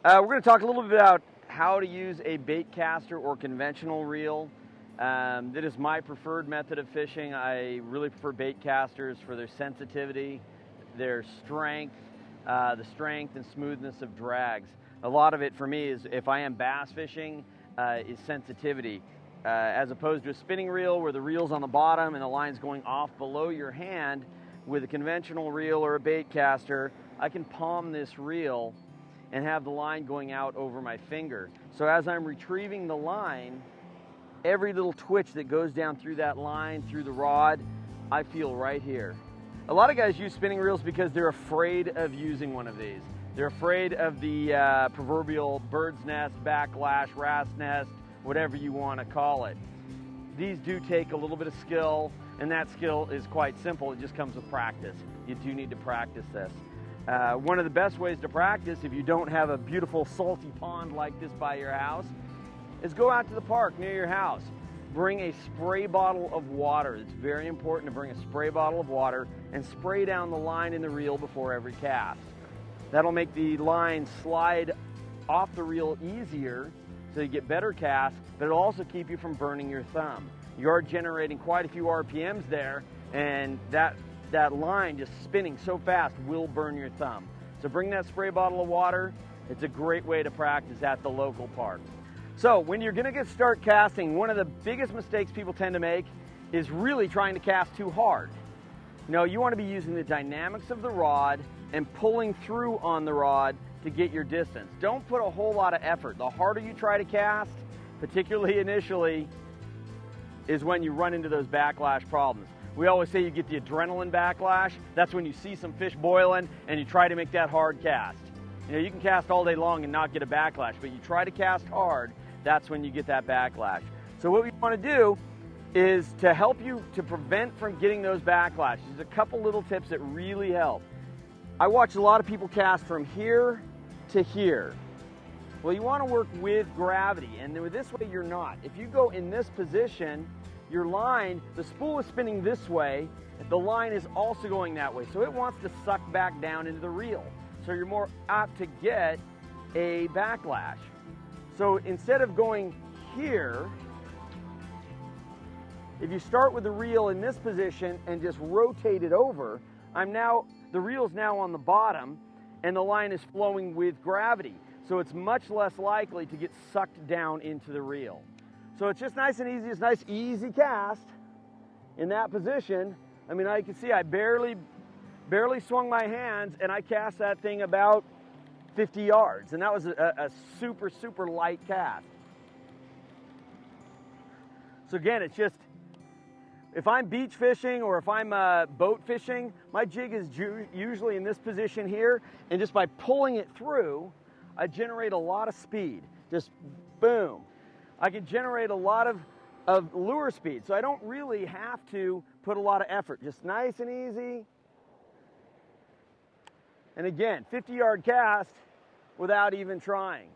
We're going to talk a little bit about how to use a baitcaster or conventional reel. That is my preferred method of fishing. I really prefer baitcasters for their sensitivity, their strength, the strength and smoothness of drags. A lot of it for me is, if I am bass fishing, is sensitivity. As opposed to a spinning reel where the reel's on the bottom and the line's going off below your hand, with a conventional reel or a baitcaster, I can palm this reel and have the line going out over my finger. So as I'm retrieving the line, every little twitch that goes down through that line, through the rod, I feel right here. A lot of guys use spinning reels because they're afraid of using one of these. They're afraid of the proverbial bird's nest, backlash, rat's nest, whatever you want to call it. These do take a little bit of skill, and that skill is quite simple. It just comes with practice. You do need to practice this. One of the best ways to practice, if you don't have a beautiful salty pond like this by your house, is go out to the park near your house. Bring a spray bottle of water. It's very important to bring a spray bottle of water and spray down the line in the reel before every cast. That'll make the line slide off the reel easier so you get better casts, but it'll also keep you from burning your thumb. You are generating quite a few RPMs there, and that line just spinning so fast will burn your thumb. So bring that spray bottle of water. It's a great way to practice at the local park. So when you're going to start casting, one of the biggest mistakes people tend to make is really trying to cast too hard. No, you want to be using the dynamics of the rod and pulling through on the rod to get your distance. Don't put a whole lot of effort. The harder you try to cast, particularly initially, is when you run into those backlash problems. We always say you get the adrenaline backlash. That's when you see some fish boiling and you try to make that hard cast. You know, you can cast all day long and not get a backlash, but you try to cast hard, that's when you get that backlash. So what we want to do is to help you to prevent from getting those backlashes. There's a couple little tips that really help. I watch a lot of people cast from here to here. Well, you want to work with gravity, and this way you're not. If you go in this position, your line, the spool is spinning this way, the line is also going that way, so it wants to suck back down into the reel. So you're more apt to get a backlash. So instead of going here, if you start with the reel in this position and just rotate it over, the reel's now on the bottom and the line is flowing with gravity. So it's much less likely to get sucked down into the reel. So it's just nice and easy. It's a nice, easy cast in that position. I mean, you can see I barely swung my hands and I cast that thing about 50 yards. And that was a super, super light cast. So again, it's just, if I'm beach fishing or if I'm boat fishing, my jig is usually in this position here. And just by pulling it through, I generate a lot of speed. Just boom. I can generate a lot of lure speed. So I don't really have to put a lot of effort. Just nice and easy. And again, 50-yard cast without even trying.